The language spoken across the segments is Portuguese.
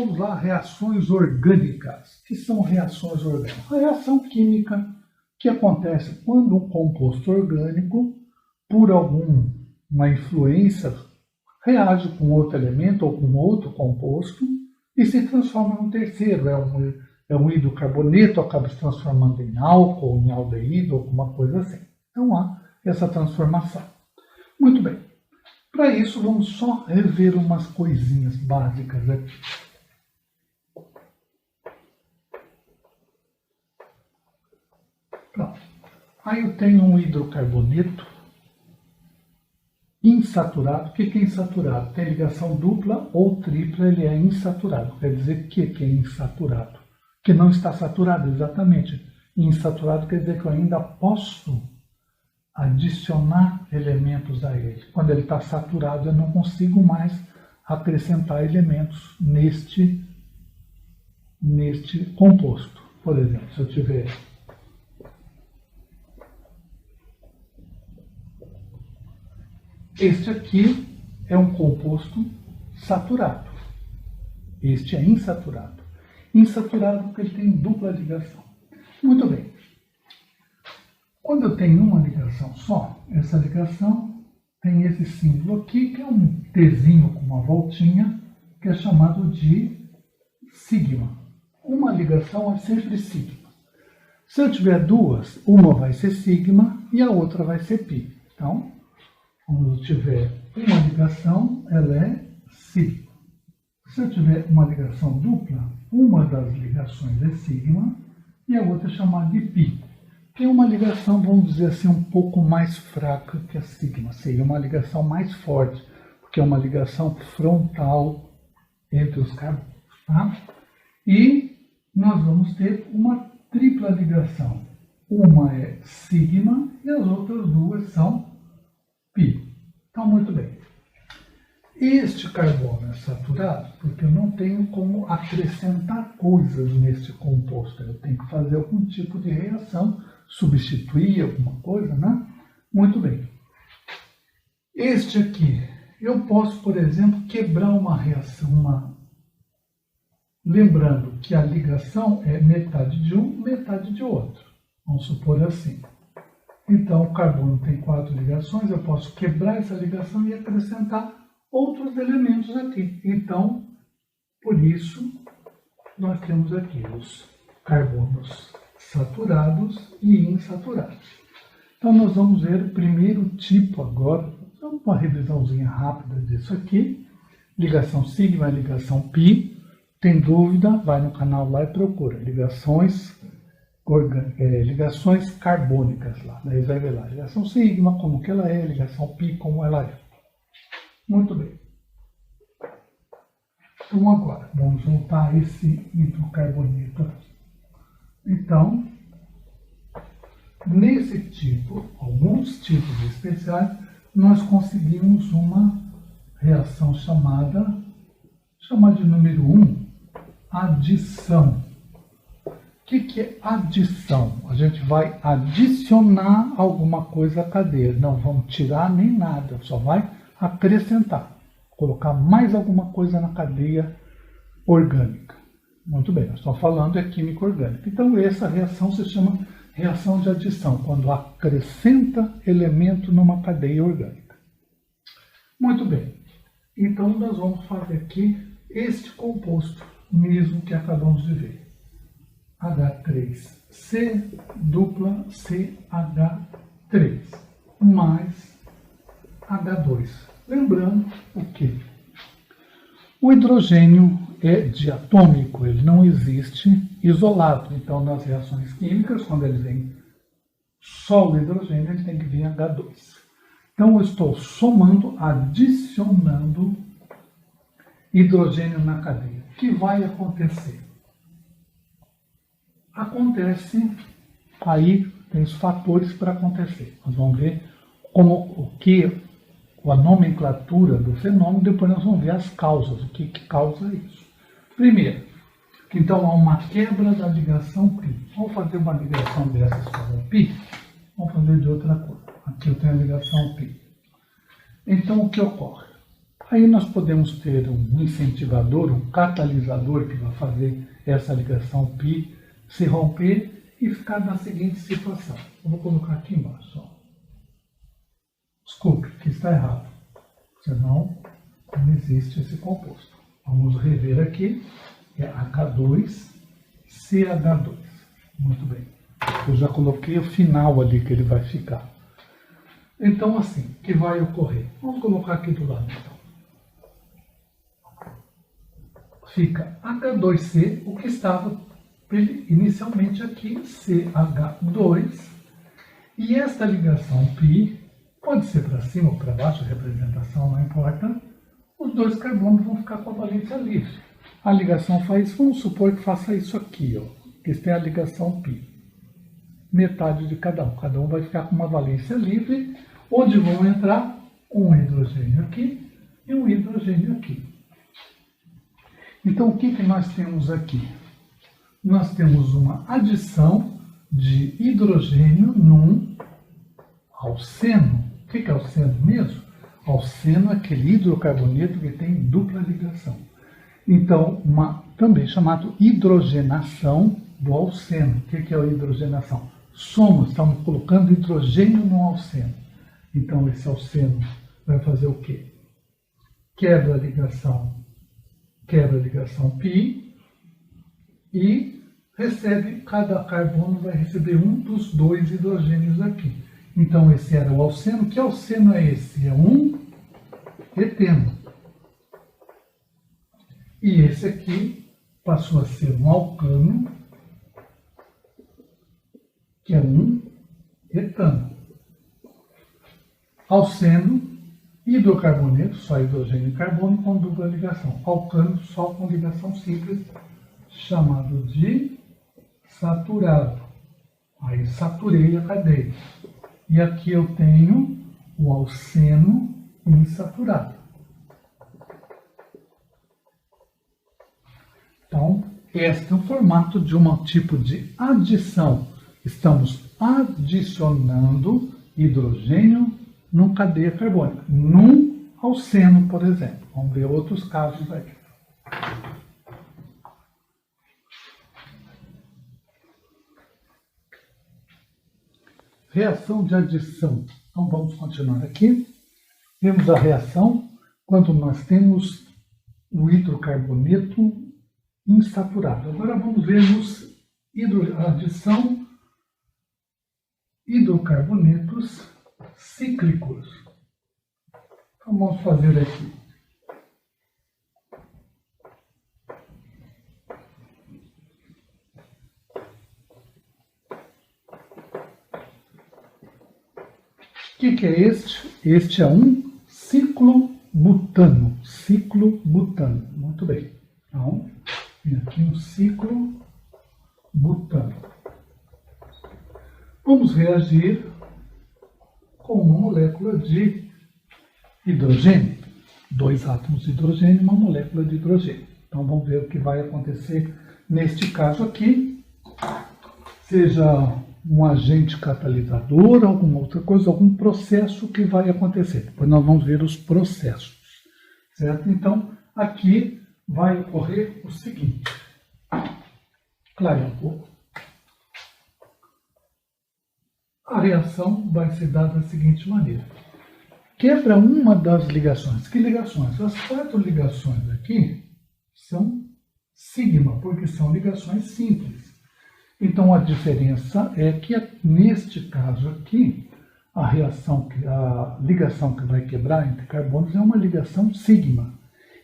vamos lá, reações orgânicas. O que são reações orgânicas? A reação química que acontece quando um composto orgânico, por alguma influência, reage com outro elemento ou com outro composto e se transforma num terceiro. É um hidrocarboneto, acaba se transformando em álcool, em aldeído, alguma coisa assim. Então há essa transformação. Muito bem. Para isso, vamos só rever umas coisinhas básicas aqui. Pronto. Aí eu tenho um hidrocarboneto insaturado. O que é insaturado? Tem ligação dupla ou tripla, ele é insaturado. Quer dizer que é insaturado? Que não está saturado, exatamente. Insaturado quer dizer que eu ainda posso adicionar elementos a ele. Quando ele está saturado, eu não consigo mais acrescentar elementos neste composto. Por exemplo, se eu tiver este aqui é um composto saturado. Este é insaturado. Insaturado porque ele tem dupla ligação. Muito bem. Quando eu tenho uma ligação só, essa ligação tem esse símbolo aqui, que é um Tzinho com uma voltinha, que é chamado de sigma. Uma ligação é sempre sigma. Se eu tiver duas, uma vai ser sigma e a outra vai ser pi. Então, quando eu tiver uma ligação, ela é sigma. Se eu tiver uma ligação dupla, uma das ligações é sigma e a outra é chamada de pi. Tem uma ligação, vamos dizer assim, um pouco mais fraca que a sigma. Seria uma ligação mais forte, porque é uma ligação frontal entre os carbonos. Tá? E nós vamos ter uma tripla ligação. Uma é sigma e as outras duas são pi. Então, muito bem. Este carbono é saturado porque eu não tenho como acrescentar coisas neste composto. Eu tenho que fazer algum tipo de reação, substituir alguma coisa, né? Muito bem. Este aqui, eu posso, por exemplo, quebrar uma reação, lembrando que a ligação é metade de um, metade de outro. Vamos supor assim. Então, o carbono tem 4 ligações, eu posso quebrar essa ligação e acrescentar outros elementos aqui. Então, por isso, nós temos aqui os carbonos saturados e insaturados. Então, nós vamos ver o primeiro tipo agora. Uma revisãozinha rápida disso aqui. Ligação sigma, ligação pi. Tem dúvida? Vai no canal lá e procura. Ligações carbônicas lá. Daí vai ver lá. Ligação sigma, como que ela é. Ligação pi, como ela é. Muito bem. Então, agora, vamos voltar a esse hidrocarboneto aqui. Então, nesse tipo, alguns tipos especiais, nós conseguimos uma reação chamada de número 1, adição. O que é adição? A gente vai adicionar alguma coisa à cadeia. Não vamos tirar nem nada, só vai acrescentar. Colocar mais alguma coisa na cadeia orgânica. Muito bem, nós estamos falando de química orgânica. Então, essa reação se chama reação de adição, quando acrescenta elemento numa cadeia orgânica. Muito bem. Então, nós vamos fazer aqui este composto, mesmo que acabamos de ver. H3C dupla CH3 mais H2. Lembrando o quê? O hidrogênio é diatômico, ele não existe isolado. Então, nas reações químicas, quando ele vem só o hidrogênio, ele tem que vir H2. Então, eu estou somando, adicionando hidrogênio na cadeia. O que vai acontecer? Acontece, aí tem os fatores para acontecer. Nós vamos ver a nomenclatura do fenômeno, depois nós vamos ver as causas, o que causa isso. Primeiro, então há uma quebra da ligação π. Vamos fazer uma ligação dessas para π? Vamos fazer de outra cor. Aqui eu tenho a ligação π. Então, o que ocorre? Aí nós podemos ter um incentivador, um catalisador que vai fazer essa ligação π se romper e ficar na seguinte situação. Eu vou colocar aqui embaixo. Ó. Desculpe, que está errado. Senão não existe esse composto. Vamos rever aqui. É H2CH2. Muito bem. Eu já coloquei o final ali que ele vai ficar. Então, assim, o que vai ocorrer? Vamos colocar aqui do lado, então. Fica H2C, o que estava inicialmente aqui, CH2. E esta ligação π, pode ser para cima ou para baixo, a representação não importa, os dois carbonos vão ficar com a valência livre. A ligação faz, vamos supor que faça isso aqui, ó, que tem a ligação π. Metade de cada um vai ficar com uma valência livre, onde vão entrar um hidrogênio aqui e um hidrogênio aqui. Então, o que nós temos aqui? Nós temos uma adição de hidrogênio num alceno. O que é alceno mesmo? Alceno é aquele hidrocarboneto que tem dupla ligação. Então, também chamado hidrogenação do alceno. O que é a hidrogenação? Estamos colocando hidrogênio no alceno. Então, esse alceno vai fazer o quê? Quebra a ligação π e cada carbono vai receber um dos dois hidrogênios aqui. Então, esse era o alceno. Que alceno é esse? É um eteno. E esse aqui passou a ser um alcano, que é um etano. Alceno, hidrocarboneto, só hidrogênio e carbono com dupla ligação. Alcano, só com ligação simples, chamado de saturado. Aí saturei a cadeia. E aqui eu tenho o alceno insaturado. Então, este é o formato de um tipo de adição. Estamos adicionando hidrogênio numa cadeia carbônica, num alceno, por exemplo. Vamos ver outros casos aqui. Reação de adição. Então vamos continuar aqui. Temos a reação quando nós temos o hidrocarboneto insaturado. Agora vamos ver a adição hidrocarbonetos cíclicos. Então vamos fazer aqui. O que é este? Este é um ciclobutano. Ciclobutano. Muito bem. Então, tem aqui um ciclobutano. Vamos reagir com uma molécula de hidrogênio. 2 átomos de hidrogênio e uma molécula de hidrogênio. Então vamos ver o que vai acontecer neste caso aqui. Seja um agente catalisador, alguma outra coisa, algum processo que vai acontecer. Depois nós vamos ver os processos. Certo? Então, aqui vai ocorrer o seguinte. Clarear um pouco. A reação vai ser dada da seguinte maneira. Quebra uma das ligações. Que ligações? As 4 ligações aqui são sigma, porque são ligações simples. Então, a diferença é que, neste caso aqui, a ligação que vai quebrar entre carbonos é uma ligação sigma.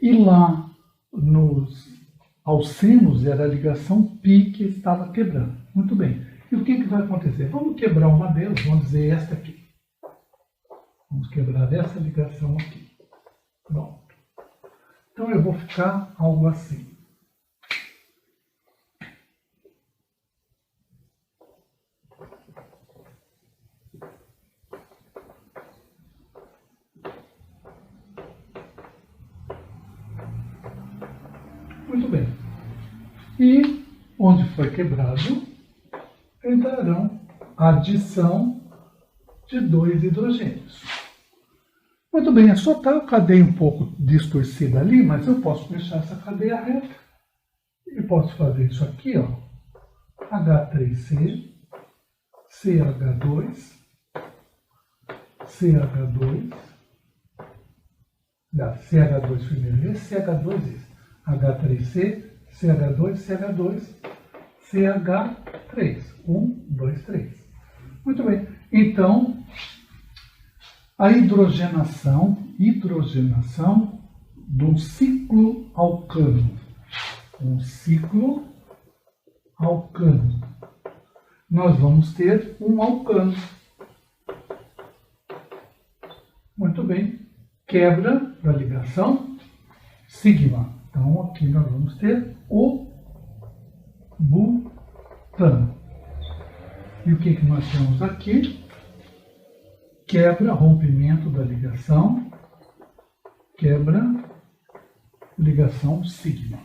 E lá, nos alcenos, era a ligação π que estava quebrando. Muito bem. E o que vai acontecer? Vamos quebrar uma delas, vamos dizer esta aqui. Vamos quebrar essa ligação aqui. Pronto. Então, eu vou ficar algo assim. Muito bem. E onde foi quebrado, entrarão a adição de 2 hidrogênios. Muito bem, é só estar a cadeia um pouco distorcida ali, mas eu posso deixar essa cadeia reta. E posso fazer isso aqui, ó. H3C, CH2, CH2, CH2 primeiro, esse CH2, esse. H3C, CH2, CH2, CH3. 1, 2, 3. Muito bem. Então, a hidrogenação de um ciclo alcano. Um ciclo alcano. Nós vamos ter um alcano. Muito bem. Quebra da ligação sigma. Então, aqui nós vamos ter o butano. E o que nós temos aqui? Quebra, rompimento da ligação. Quebra, ligação sigma.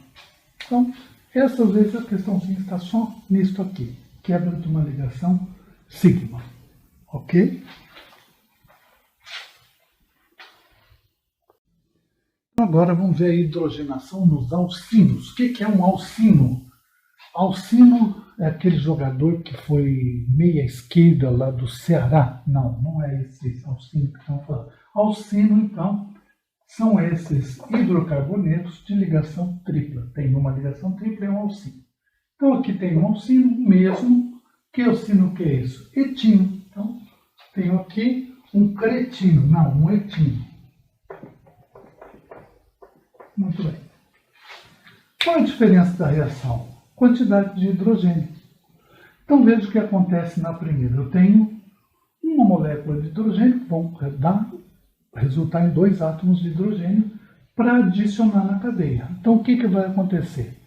Então, essa às vezes a questãozinha está só nisso aqui. Quebra de uma ligação sigma. Ok? Agora vamos ver a hidrogenação nos alcinos. O que é um alcino? Alcino é aquele jogador que foi meia esquerda lá do Ceará. Não, não é esse alcino que estamos falando. Alcino, então, são esses hidrocarbonetos de ligação tripla. Tem uma ligação tripla e um alcino. Então aqui tem um alcino mesmo. Que alcino que é isso? Etino. Então, tenho aqui um cretino. Não, um etino. Muito bem. Qual a diferença da reação? Quantidade de hidrogênio. Então veja o que acontece na primeira. Eu tenho uma molécula de hidrogênio que vão resultar em 2 átomos de hidrogênio para adicionar na cadeia. Então o que vai acontecer?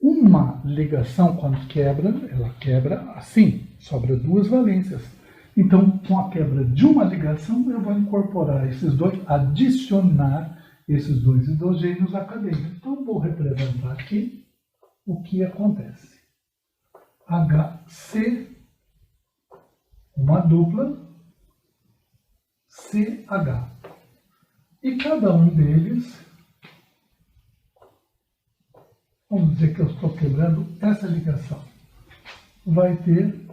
Uma ligação, quando quebra, ela quebra assim, sobra 2 valências. Então, com a quebra de uma ligação, eu vou incorporar esses dois, adicionar esses 2 hidrogênios à cadeia. Então, vou representar aqui o que acontece. HC, uma dupla, CH. E cada um deles, vamos dizer que eu estou quebrando essa ligação, vai ter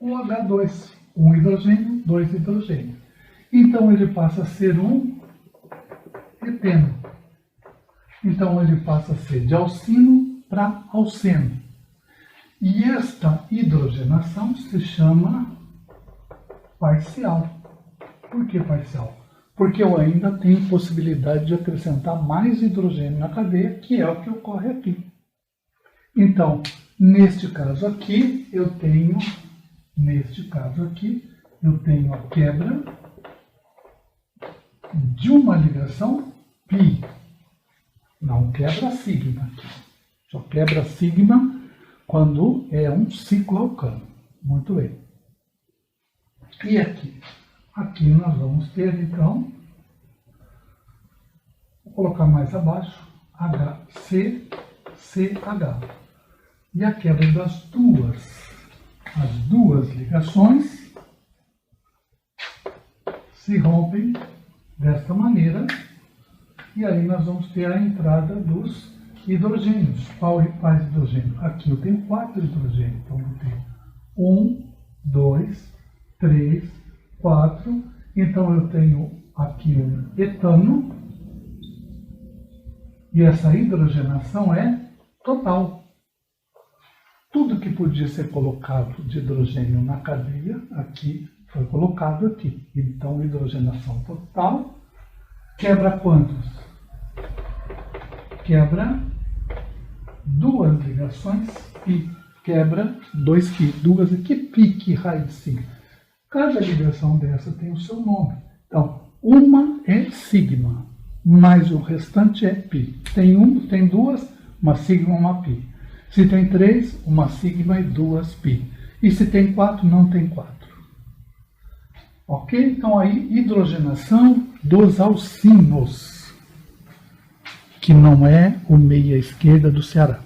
um H2, um hidrogênio, 2 hidrogênios. Então, ele passa a ser um eteno. Então, ele passa a ser de alcino para alceno. E esta hidrogenação se chama parcial. Por que parcial? Porque eu ainda tenho possibilidade de acrescentar mais hidrogênio na cadeia, que é o que ocorre aqui. Então, neste caso aqui, eu tenho a quebra de uma ligação π. Não quebra sigma aqui. Só quebra sigma quando é um ciclo alcano. Muito bem. E aqui? Aqui nós vamos ter, então, vou colocar mais abaixo, HC, CH. E a quebra das as duas ligações se rompem desta maneira. E aí nós vamos ter a entrada dos hidrogênios. Quais hidrogênios? Aqui eu tenho 4 hidrogênios. Então eu tenho 1, 2, 3, 4. Então eu tenho aqui um etano. E essa hidrogenação é total. Tudo que podia ser colocado de hidrogênio na cadeia, aqui foi colocado aqui. Então, hidrogenação total. Quebra quantos? Quebra 2 ligações π. Quebra 2 π. 2 aqui, π, que raiz de sigma. Cada ligação dessa tem o seu nome. Então, uma é sigma, mas o restante é π. Tem 2, uma sigma, uma π. Se tem 3, uma sigma e 2 π. E se tem 4, não tem 4. Ok? Então, aí, hidrogenação dos alcinos, que não é o meia esquerda do Ceará.